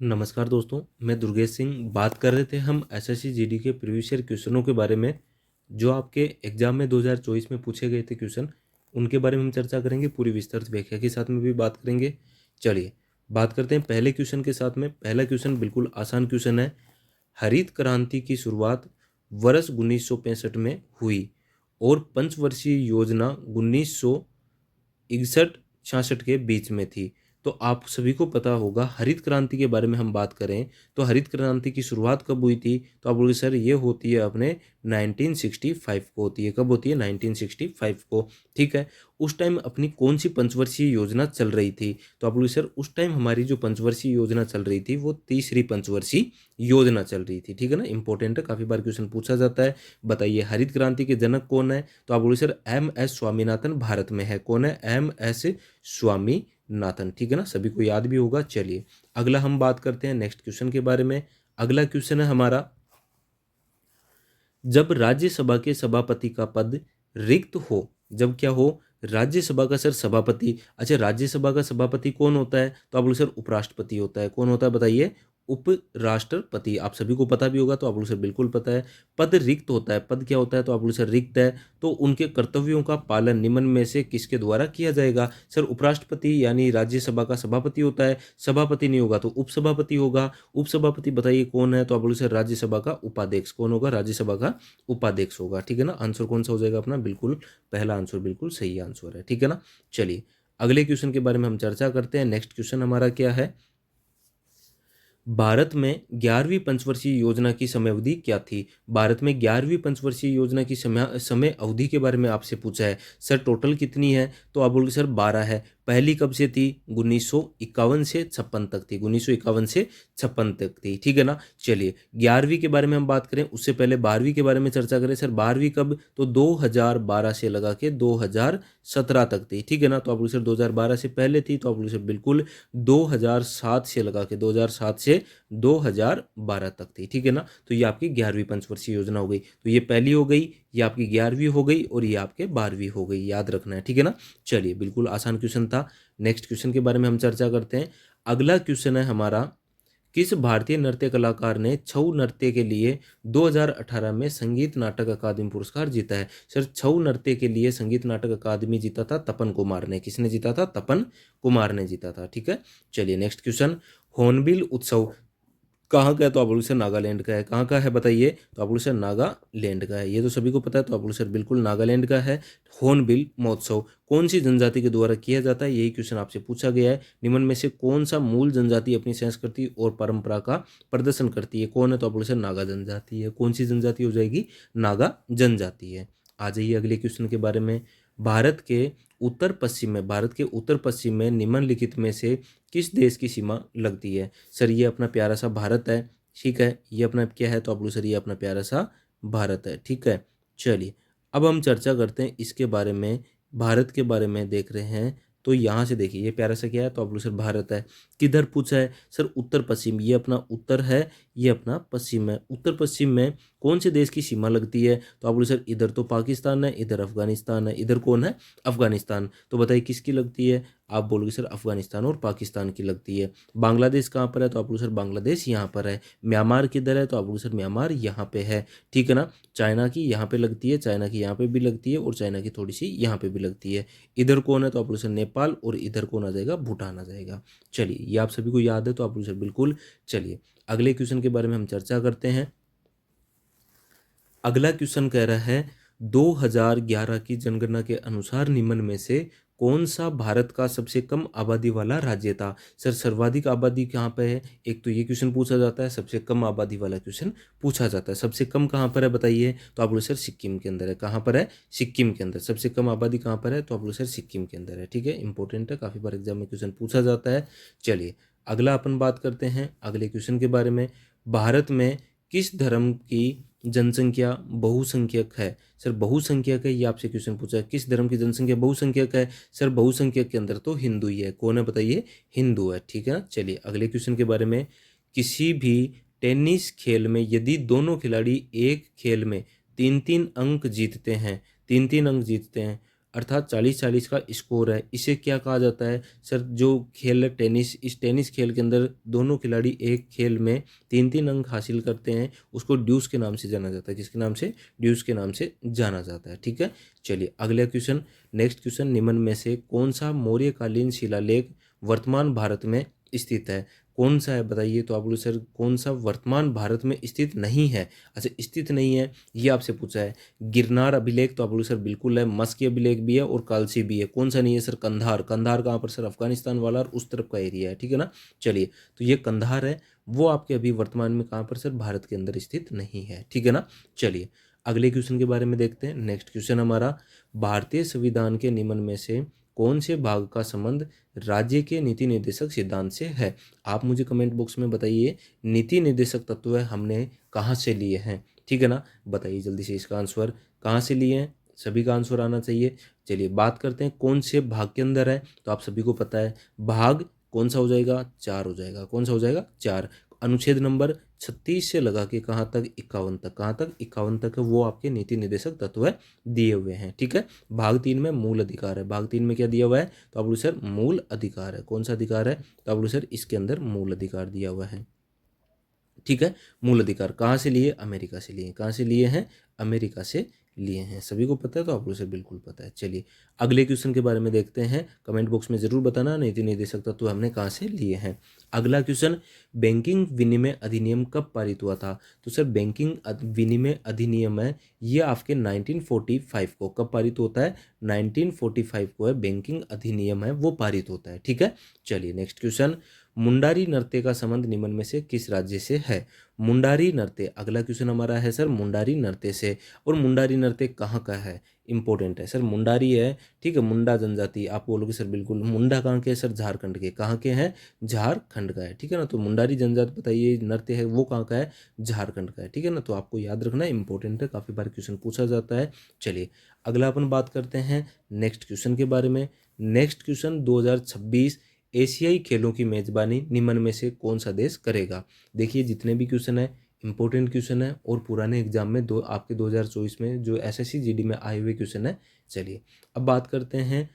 नमस्कार दोस्तों, मैं दुर्गेश सिंह। बात कर रहे थे हम एसएससी जीडी के प्रीवियस ईयर क्वेश्चनों के बारे में, जो आपके एग्जाम में 2024 में पूछे गए थे क्वेश्चन। उनके बारे में हम चर्चा करेंगे, पूरी विस्तृत व्याख्या के साथ में भी बात करेंगे। चलिए बात करते हैं पहले क्वेश्चन के साथ में। पहला क्वेश्चन बिल्कुल आसान क्वेश्चन है। हरित क्रांति की शुरुआत वर्ष 1965 में हुई और पंचवर्षीय योजना 1961-66 के बीच में थी। तो आप सभी को पता होगा, हरित क्रांति के बारे में हम बात करें तो हरित क्रांति की शुरुआत कब हुई थी? तो आप बोलोगे सर ये होती है अपने 1965 को होती है। कब होती है? 1965 को। ठीक है। उस टाइम अपनी कौन सी पंचवर्षीय योजना चल रही थी? तो आप बोलोगे सर उस टाइम हमारी जो पंचवर्षीय योजना चल रही थी वो तीसरी पंचवर्षीय योजना चल रही थी। ठीक है ना, इंपॉर्टेंट है, काफी बार क्वेश्चन पूछा जाता है। बताइए हरित क्रांति के जनक कौन है? तो आप बोलोगे सर MS स्वामीनाथन भारत में है। कौन है? MS स्वामीनाथन। ठीक है ना, सभी को याद भी होगा। चलिए अगला हम बात करते हैं नेक्स्ट क्वेश्चन के बारे में। अगला क्वेश्चन है हमारा, जब राज्यसभा के सभापति का पद रिक्त हो, जब क्या हो? राज्यसभा का सर सभापति। अच्छा, राज्यसभा का सभापति कौन होता है? तो आप बोलो सर उपराष्ट्रपति होता है। कौन होता है बताइए? उपराष्ट्रपति। आप सभी को पता भी होगा, तो आप बोलो सर बिल्कुल पता है। पद रिक्त होता है। पद क्या होता है? तो आप बोलो सर रिक्त है। तो उनके कर्तव्यों का पालन निम्न में से किसके द्वारा किया जाएगा? सर उपराष्ट्रपति यानी राज्यसभा का सभापति होता है। सभापति नहीं होगा तो उपसभापति होगा। उपसभापति बताइए कौन है? तो आप बोलो सर राज्यसभा का उपाध्यक्ष। कौन होगा? राज्यसभा का उपाध्यक्ष होगा। ठीक है ना, आंसर कौन सा हो जाएगा अपना? बिल्कुल पहला आंसर बिल्कुल सही आंसर है। ठीक है ना। चलिए अगले क्वेश्चन के बारे में हम चर्चा करते हैं। नेक्स्ट क्वेश्चन हमारा क्या है? भारत में 11वीं पंचवर्षीय योजना की समयावधि क्या थी? भारत में 11वीं पंचवर्षीय योजना की समय अवधि के बारे में आपसे पूछा है। सर टोटल कितनी है? तो आप बोलोगे सर 12 है। पहली कब से थी? 1951 से 56 तक थी। 1951 से 56 तक थी। ठीक है ना। चलिए 11वीं के बारे में हम बात करें उससे पहले 12वीं के बारे में चर्चा करें। सर 12वीं कब? तो 2012 से लगा के 2017 तक थी। ठीक है ना। तो आप बोलोगे सर 2012 से पहले थी। तो आप बोलोगे सर बिल्कुल 2007 से लगा के 2007 से 2012 तक थी। ठीक है ना। तो ये आपकी 11वीं पंचवर्षीय योजना हो गई। तो ये पहली हो गई, ये आपकी 11वीं हो गई और ये आपके 12वीं हो गई। याद रखना है। ठीक है ना। चलिए बिल्कुल आसान क्वेश्चन था। नेक्स्ट क्वेश्चन के बारे में हम चर्चा करते हैं। अगला क्वेश्चन है हमारा, किस भारतीय नृत्य कलाकार ने छऊ नृत्य के लिए 2018 में संगीत नाटक अकादमी पुरस्कार जीता है? सर छऊ नृत्य के लिए संगीत नाटक अकादमी जीता था तपन कुमार ने। किसने जीता था? तपन कुमार ने जीता था। ठीक है। चलिए नेक्स्ट क्वेश्चन, हॉर्नबिल उत्सव कहाँ का है? तो आप बोलो सर नागालैंड का है। कहाँ का है बताइए? तो आप बोलो सर नागालैंड का है। ये तो सभी को पता है। तो आप बोलो सर बिल्कुल नागालैंड का है। हॉर्नबिल महोत्सव कौन सी जनजाति के द्वारा किया जाता है? यही क्वेश्चन आपसे पूछा गया है। निम्न में से कौन सा मूल जनजाति अपनी संस्कृति और परंपरा का प्रदर्शन करती है? कौन है? तो आप बोलो सर नागा जनजाति है। कौन सी जनजाति हो जाएगी? नागा जनजाति है। आ जाइए अगले क्वेश्चन के बारे में। भारत के उत्तर पश्चिम में निम्नलिखित में से किस देश की सीमा लगती है? सर ये अपना प्यारा सा भारत है। ठीक है, ये अपना क्या है? तो आप बोलो सर ये अपना प्यारा सा भारत है। ठीक है। चलिए अब हम चर्चा करते हैं इसके बारे में। भारत के बारे में देख रहे हैं तो यहाँ से देखिए ये प्यारा सा क्या है? तो आप बोलो सर भारत है। किधर पूछा है? सर उत्तर पश्चिम। ये अपना उत्तर है, ये अपना पश्चिम है। उत्तर पश्चिम में कौन से देश की सीमा लगती है? तो आप बोलो सर इधर तो पाकिस्तान है, इधर अफगानिस्तान है। इधर कौन है? अफगानिस्तान। तो बताइए किसकी लगती है? आप बोलोगे सर अफगानिस्तान और पाकिस्तान की लगती है। बांग्लादेश कहाँ पर है? तो आप बोलो सर बांग्लादेश यहाँ पर है। म्यांमार किधर है? तो आप बोलो सर म्यांमार यहाँ पे है। ठीक है ना। चाइना की यहाँ पे लगती है, चाइना की यहाँ पे भी लगती है और चाइना की थोड़ी सी यहाँ पे भी लगती है। इधर कौन है? तो आप बोलो सर नेपाल और इधर कौन आ जाएगा? भूटान आ जाएगा। चलिए ये आप सभी को याद है तो आप बोलो सर बिल्कुल। चलिए अगले क्वेश्चन के बारे में हम चर्चा करते हैं। अगला क्वेश्चन कह रहा है 2011 की जनगणना के अनुसार निम्न में से कौन सा भारत का सबसे कम आबादी वाला राज्य था? सर सर्वाधिक आबादी कहाँ पे है? एक तो ये क्वेश्चन पूछा जाता है, सबसे कम आबादी वाला क्वेश्चन पूछा जाता है। सबसे कम कहाँ पर है बताइए? तो आप बोलो सर सिक्किम के अंदर है। कहाँ पर है? सिक्किम के अंदर। सबसे कम आबादी कहाँ पर है? तो आप बोलो सर सिक्किम के अंदर है। ठीक है, इंपॉर्टेंट है, काफी बार एग्जाम में क्वेश्चन पूछा जाता है। चलिए अगला अपन बात करते हैं अगले क्वेश्चन के बारे में। भारत में किस धर्म की जनसंख्या बहुसंख्यक है? सर बहुसंख्यक है, ये आपसे क्वेश्चन पूछा है। किस धर्म की जनसंख्या बहुसंख्यक है? सर बहुसंख्यक के अंदर तो हिंदू ही है। कौन है बताइए? हिंदू है। ठीक है ना। चलिए अगले क्वेश्चन के बारे में। किसी भी टेनिस खेल में यदि दोनों खिलाड़ी एक खेल में तीन तीन अंक जीतते हैं, तीन तीन अंक जीतते हैं अर्थात 40-40 का स्कोर है। इसे क्या कहा जाता है सर? जो खेल है टेनिस, इस टेनिस खेल के अंदर दोनों खिलाड़ी एक खेल में 3-3 अंक हासिल करते हैं, उसको ड्यूस के नाम से जाना जाता है। किसके नाम से? ड्यूस के नाम से जाना जाता है। ठीक है, चलिए अगला क्वेश्चन। नेक्स्ट क्वेश्चन, निम्न में से कौन सा मौर्यकालीन शिलालेख वर्तमान भारत में स्थित है? कौन सा है बताइए? तो आप बोलो सर कौन सा वर्तमान भारत में स्थित नहीं है? अच्छा, स्थित नहीं है ये आपसे पूछा है। गिरनार अभिलेख, तो आप बोलो सर बिल्कुल है। मस्की अभिलेख भी है और कालसी भी है। कौन सा नहीं है सर? कंधार। कंधार कहाँ पर सर? अफगानिस्तान वाला और उस तरफ का एरिया है। ठीक है ना, चलिए तो ये कंधार है, वो आपके अभी वर्तमान में कहाँ पर सर? भारत के अंदर स्थित नहीं है। ठीक है ना, चलिए अगले क्वेश्चन के बारे में देखते हैं। नेक्स्ट क्वेश्चन हमारा, भारतीय संविधान के निम्न में से कौन से भाग का संबंध राज्य के नीति निर्देशक सिद्धांत से है? आप मुझे कमेंट बॉक्स में बताइए, नीति निर्देशक तत्व हमने कहाँ से लिए हैं? ठीक है ना, बताइए जल्दी से इसका आंसर कहाँ से लिए हैं? सभी का आंसर आना चाहिए। चलिए बात करते हैं कौन से भाग के अंदर है, तो आप सभी को पता है भाग कौन सा हो जाएगा? 4 हो जाएगा। कौन सा हो जाएगा? 4। अनुच्छेद नंबर 36 से लगा के कहाँ तक? 51 तक। कहाँ तक? 51 तक है, वो आपके नीति निर्देशक तत्व दिए हुए हैं। ठीक है, भाग 3 में मूल अधिकार है। भाग 3 में क्या दिया हुआ है? तो आप बोलो सर मूल अधिकार है। कौन सा अधिकार है? तो आप बोलो सर इसके अंदर मूल अधिकार दिया हुआ है। ठीक है, मूल अधिकार कहाँ से लिए? अमेरिका से लिए। कहाँ से लिए हैं? अमेरिका से लिए हैं। सभी को पता है? तो आप लोग से बिल्कुल पता है। चलिए अगले क्वेश्चन के बारे में देखते हैं। कमेंट बॉक्स में जरूर बताना नीति निर्देशक तत्व हमने कहाँ से लिए हैं। अगला क्वेश्चन, बैंकिंग विनिमय अधिनियम कब पारित हुआ था? तो सर बैंकिंग विनिमय अधिनियम है ये आपके 1945 को कब पारित होता है? 1945 को है बैंकिंग अधिनियम है वो पारित होता है। ठीक है, चलिए नेक्स्ट क्वेश्चन, मुंडारी नृत्य का संबंध निम्न में से किस राज्य से है? मुंडारी नृत्य, अगला क्वेश्चन हमारा है सर मुंडारी नृत्य से। और मुंडारी नृत्य कहाँ का है? इंपॉर्टेंट है सर, मुंडारी है। ठीक है, मुंडा जनजाति आप बोलोगे सर बिल्कुल। मुंडा कहाँ के? सर झारखंड के। कहाँ के हैं? झारखंड का है। ठीक है ना, तो मुंडारी जनजाति बताइए नृत्य है वो कहाँ का है? झारखंड का है। ठीक है ना, तो आपको याद रखना इंपॉर्टेंट है, काफ़ी बार क्वेश्चन पूछा जाता है। चलिए अगला अपन बात करते हैं नेक्स्ट क्वेश्चन के बारे में। नेक्स्ट क्वेश्चन, 2026 एशियाई खेलों की मेजबानी निम्न में से कौन सा देश करेगा? देखिए जितने भी क्वेश्चन है इंपॉर्टेंट क्वेश्चन है और पुराने एग्जाम में आपके 2024 में जो एसएससी जीडी में आए हुए क्वेश्चन है। चलिए अब बात करते हैं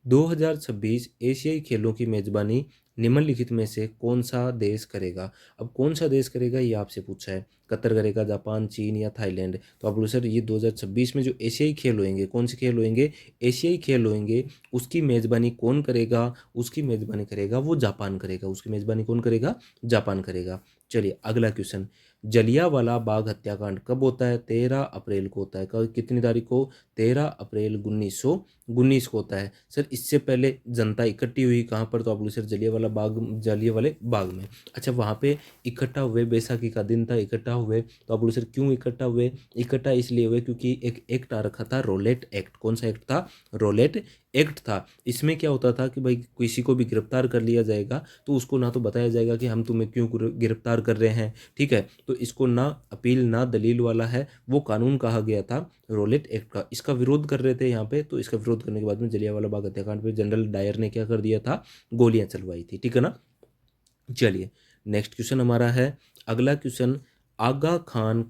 2026 एशियाई खेलों की मेजबानी निम्नलिखित में से कौन सा देश करेगा? अब कौन सा देश करेगा ये आपसे पूछा है। कतर करेगा, जापान, चीन या थाईलैंड? तो आप बोलो सर ये 2026 में जो एशियाई खेल होंगे, कौन से खेल होंगे? एशियाई खेल होंगे, उसकी मेज़बानी कौन करेगा? उसकी मेज़बानी करेगा वो जापान करेगा। उसकी मेज़बानी कौन करेगा? जापान करेगा। चलिए अगला क्वेश्चन, जलियांवाला बाग हत्याकांड कब होता है? 13 अप्रैल को होता है। कब? कितनी तारीख को? 13 अप्रैल 1919 को होता है। सर इससे पहले जनता इकट्ठी हुई कहाँ पर? तो आप बोले सर जलियांवाले बाग में। अच्छा, वहाँ पे इकट्ठा हुए, बैसाखी का दिन था, इकट्ठा हुए। तो आप बोले सर क्यों इकट्ठा हुए? इकट्ठा इसलिए हुए क्योंकि एक एक्ट आ रखा था, रोलेट एक्ट। कौन सा एक्ट था? रोलेट एक्ट था। इसमें क्या होता था कि भाई किसी को भी गिरफ्तार कर लिया जाएगा तो उसको ना तो बताया जाएगा कि हम तुम्हें क्यों गिरफ्तार कर रहे हैं। ठीक है, तो इसको ना अपील ना दलील वाला है वो कानून कहा गया था रोलेट एक्ट का। इसका विरोध कर रहे थे यहाँ पे, तो इसका विरोध करने के बाद में जलियांवाला बाग हत्याकांड पे जनरल डायर ने क्या कर दिया था? गोलियां चलवाई थी। ठीक है ना, चलिए नेक्स्ट क्वेश्चन हमारा है। अगला क्वेश्चन, आगा खान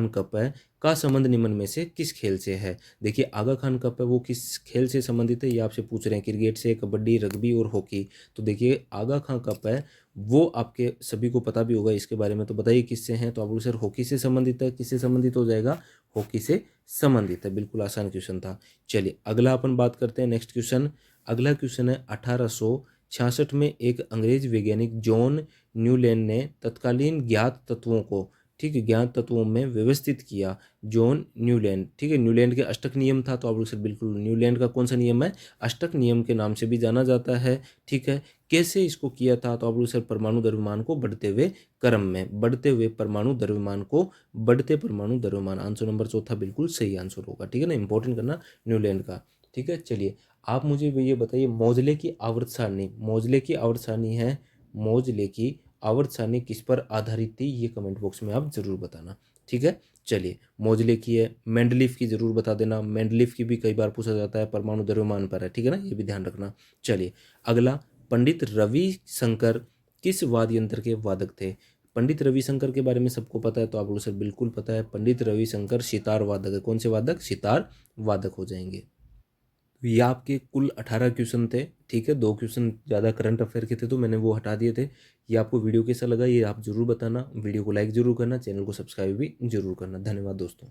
कप है का संबंध निम्न में से किस खेल से है? देखिए आगा खान कप है वो किस खेल से संबंधित है ये आपसे पूछ रहे हैं। क्रिकेट से, कबड्डी, रग्बी और हॉकी। तो देखिए आगा खान कप है वो आपके सभी को पता भी होगा इसके बारे में। तो बताइए किससे हैं? तो आप बोलो सर हॉकी से संबंधित है। किससे संबंधित हो जाएगा? हॉकी से संबंधित है। बिल्कुल आसान क्वेश्चन था। चलिए अगला अपन बात करते हैं नेक्स्ट क्वेश्चन। अगला क्वेश्चन है 1866 में एक अंग्रेज वैज्ञानिक जॉन न्यूलैंड ने तत्कालीन ज्ञात तत्वों को, ठीक है, ज्ञात तत्वों में व्यवस्थित किया। जॉन न्यूलैंड, ठीक है, न्यूलैंड के अष्टक नियम था। तो आप लोग सर बिल्कुल न्यूलैंड का कौन सा नियम है? अष्टक नियम के नाम से भी जाना जाता है। ठीक है, कैसे इसको किया था? तो आप लोग सर परमाणु द्रव्यमान को बढ़ते हुए क्रम में, बढ़ते हुए परमाणु द्रव्यमान को, बढ़ते परमाणु द्रव्यमान। आंसर नंबर चौथा बिल्कुल सही आंसर होगा। ठीक है ना, इंपॉर्टेंट करना न्यूलैंड का। ठीक है, चलिए आप मुझे ये बताइए मोजले की आवर्त सारणी, मोजले की आवर्त सारणी है, मोजले की आवर्त सारणी किस पर आधारित थी? ये कमेंट बॉक्स में आप जरूर बताना। ठीक है, चलिए मोजले की है, मेंडलीफ की जरूर बता देना। मेंडलीफ की भी कई बार पूछा जाता है, परमाणु द्रव्यमान पर है। ठीक है ना, ये भी ध्यान रखना। चलिए अगला, पंडित रविशंकर किस वाद्य यंत्र के वादक थे? पंडित रविशंकर के बारे में सबको पता है। तो आप लोग सर बिल्कुल पता है, पंडित रविशंकर सितार वादक है। कौन से वादक? सितार वादक हो जाएंगे। ये आपके कुल 18 क्वेश्चन थे, ठीक है। 2 क्वेश्चन ज़्यादा करंट अफेयर के थे तो मैंने वो हटा दिए थे। ये आपको वीडियो कैसा लगा ये आप ज़रूर बताना, वीडियो को लाइक ज़रूर करना, चैनल को सब्सक्राइब भी ज़रूर करना। धन्यवाद दोस्तों।